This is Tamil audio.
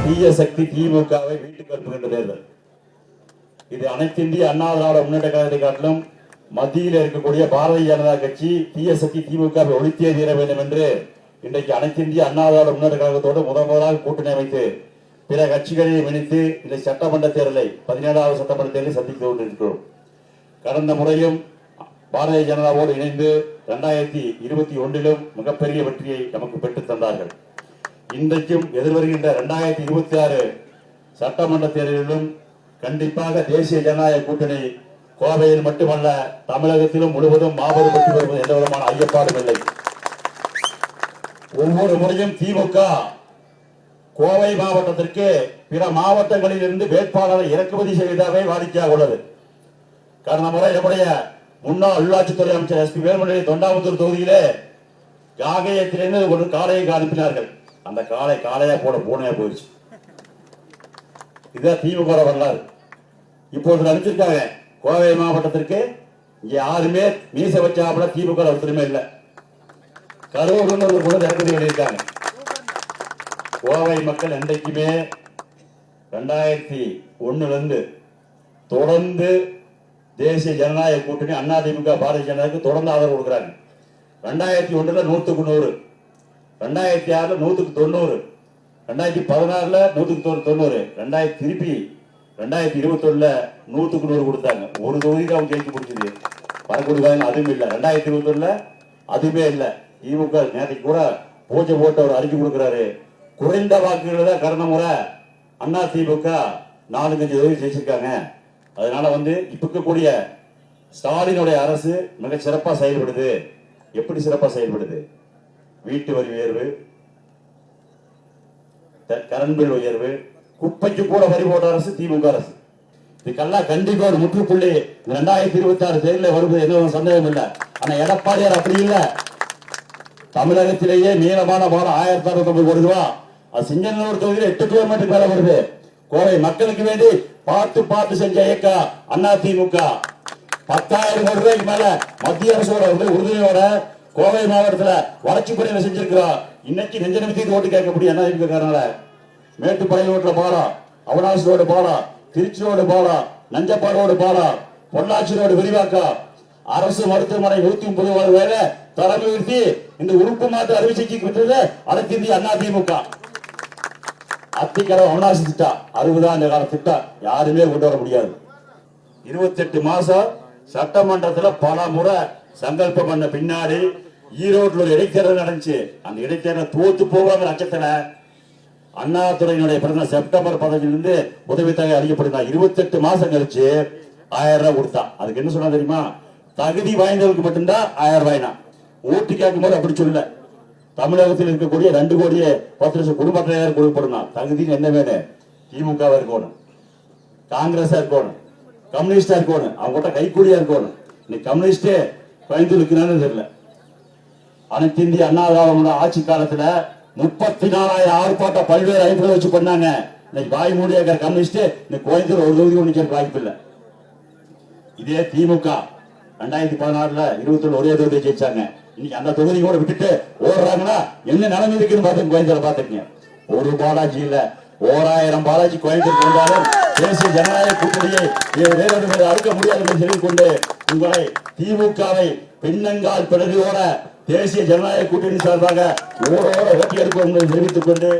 தீய சக்தி திமுகவை வீட்டுக்கு அனுப்புகின்ற தேர்தல். இது அனைத்து இந்திய அண்ணா திராவிட முன்னேற்ற கழகத்தை காட்டிலும் மத்தியில் இருக்கக்கூடிய பாரதிய ஜனதா கட்சி தீய சக்தி திமுகவை ஒழித்தே தீர வேண்டும் என்று இன்றைக்கு அனைத்து இந்திய அண்ணா திராவிட முன்னேற்ற கழகத்தோடு முதலாக கூட்டணி அமைத்து பிற கட்சிகளை இணைத்து இந்த சட்டமன்ற தேர்தலை 17வது சட்டமன்ற தேர்தலை சந்தித்துக் கொண்டிருக்கிறோம். கடந்த முறையும் பாரதிய ஜனதாவோடு இணைந்து 2021 மிகப்பெரிய வெற்றியை நமக்கு பெற்றுத் தந்தார்கள். இன்றைக்கும் எதிர்வருகின்ற 2026 சட்டமன்ற தேர்தலிலும் கண்டிப்பாக தேசிய ஜனநாயக கூட்டணி கோவையில் மட்டுமல்ல தமிழகத்திலும் முழுவதும் மாபெரும் வெற்றி பெறுவது எந்த விதமான ஐயப்பாடும் இல்லை. ஒவ்வொரு முறையும் திமுக கோவை மாவட்டத்திற்கு பிற மாவட்டங்களில் இருந்து வேட்பாளரை இறக்குமதி செய்வதாகவே வாடிக்கையாக உள்ளது. கடந்த முறை நம்முடைய முன்னாள் உள்ளாட்சித்துறை அமைச்சர் எஸ் பி வேலுமணி தொண்டாமுத்தூர் தொகுதியிலே காகேயத்திலிருந்து ஒரு காளையை அனுப்பினார்கள். அந்த காளையா போட பூனையா போயிடுச்சு. இதுதான் திமுக வரலாறு. இப்போது அனுப்பிச்சிருக்காங்க கோவை மாவட்டத்திற்கு. இங்க யாருமே மீச வச்சாப்புல திமுக ஒருத்தருமே இல்லை. கரூர் ஒரு குழந்தை இறக்குமதி பண்ணியிருக்காங்க. கோவை மக்கள் என்றைக்குமே 2001 தொடர்ந்து தேசிய ஜனநாயக கூட்டணி அண்ணா திமுக பாரதிய ஜனதாவுக்கு தொடர்ந்து ஆதரவு கொடுக்கிறாங்க. 2001 100க்கு 100, 2006 100க்கு 90, 2016 100க்கு 90, திருப்பி 2021 100க்கு 100 கொடுத்தாங்க. ஒரு தொகுதிக்கு அவங்க ஜெயிச்சு முடிச்சது. வரக்கூடிய அதுவும் இல்லை. 2021 அதுவுமே இல்லை. திமுக நேற்றைக்கு கூட பூஜை போட்டு அவர் அறிக்கை கொடுக்கிறாரு. குறைந்த வாக்குகள் தான் கடந்த முறை அண்ணா திமுக 4-5 தொகுதி ஜெயிச்சிருக்காங்க. அதனால இப்ப இருக்கக்கூடிய ஸ்டாலினுடைய அரசு மிக சிறப்பா செயல்படுது. எப்படி சிறப்பா செயல்படுது? வீட்டு வரி உயர்வு, கரண்ட் பில் உயர்வு, குப்பைக்கு கூட வரி போட்ட அரசு திமுக அரசு. இதுக்கெல்லாம் கண்டிப்பா ஒரு முற்றுப்புள்ளி 2026 தேர்தலில் வருவது எந்த சந்தேகம் இல்லை. ஆனா எடப்பாடியார் அப்படி இல்லை. தமிழகத்திலேயே நீளமான பாலம் 1069 கோடி ரூபாய். அது சிங்கநல்லூர் தொகுதியில் 8 கிலோமீட்டர் மேல வருது. கோவை மக்களுக்கு வேண்டி பார்த்து செஞ்ச இயக்கம் அண்ணா திமுக. 10,000 கோடி ரூபாய்க்கு மேல மத்திய அரசோட உறுதுணையோட கோவை மாவட்டத்தில் வளர்ச்சி பணிகளை செஞ்சிருக்கிறோம். இன்னைக்கு நெஞ்ச நிமித்தி ஓட்டு கேட்கக்கூடிய அண்ணா திமுக காரணால மேட்டுப்பாளையம் ரோட்ல பாலம், அவனாசி ரோடு பாலம், திருச்சி ரோடு பாலம், நஞ்சப்பாடு ரோடு பாலம், பொள்ளாச்சி ரோடு விரிவாக்கம், அரசு மருத்துவமனை 130 வேலை தலைமை உயர்த்தி இந்த உறுப்பு மாற்று அறுவை சிகிச்சைக்கு விட்டது அனைத்து இந்திய அண்ணா திமுக. அத்திக்கரை அவனாசி திட்டம் 60 ஆண்டு கால திட்டம் யாருமே கொண்டு வர முடியாது. 28 மாசம் சட்டமன்றத்தில் பல முறை சங்கல்பம் பண்ண பின்னாடி ஈரோட்டில் ஒரு இடைத்தேர்தல் நடந்துச்சு. அந்த இடைத்தேர்தல் தோத்து போவாங்க அச்சத்துல அண்ணாதுரையினுடைய பிறந்த செப்டம்பர் 15 உதவித்தொகை அறியப்படுகிறார். 28 மாசம் கழிச்சு 1000 ரூபாய் கொடுத்தான். அதுக்கு என்ன சொன்னா தெரியுமா? தகுதி வாய்ந்தவருக்கு மட்டும்தான் 1000 ரூபாய்னா. ஓட்டு கேட்கும் போது அப்படி சொல்ல. தமிழகத்தில் இருக்கக்கூடிய 2 கோடி 10 லட்சம் குடும்ப அட்டையாளர் கொடுக்கப்படும். தகுதின்னு என்ன வேணும்? திமுக இருக்கணும், காங்கிரஸா இருக்கணும், கம்யூனிஸ்டா இருக்கணும், அவங்க கைக்கூலியா இருக்கணும். இன்னைக்கு கம்யூனிஸ்டே பயந்து இருக்கிறான்னு தெரியல. அனைத்து இந்திய அண்ணா திராவிட ஆட்சி காலத்துல 34,000 ஆர்ப்பாட்டம் பல்வேறு அமைப்புகளை வச்சு பண்ணாங்க. இன்னைக்கு வாய் மூடியா இருக்கிற கம்யூனிஸ்ட் இன்னைக்கு கோயம்புத்தூர் ஒரு தொகுதி ஒன்று வாய்ப்பு இல்லை. இதே திமுக 2016 21 ஒரே தொகுதியை ஜெயிச்சாங்க. இன்னைக்கு அந்த தொகுதி கூட விட்டுட்டு ஓடுறாங்கன்னா என்ன நிலைமை இருக்குன்னு பார்த்து கோயம்புத்தூர் பார்த்துக்கங்க. ஒரு பாலாஜி இல்ல 1000 பாலாஜி கோயம்புத்தூர் வந்தாலும் தேசிய ஜனநாயக கூட்டணியை அடுக்க முடியாது என்று சொல்லிக்கொண்டு உங்களை திமுகவை பின்னங்கால் பிறகுவோட தேசிய ஜனநாயக கூட்டணி சார்பாக ஓட ஓட்டி எடுப்போம் என்று தெரிவித்துக் கொண்டு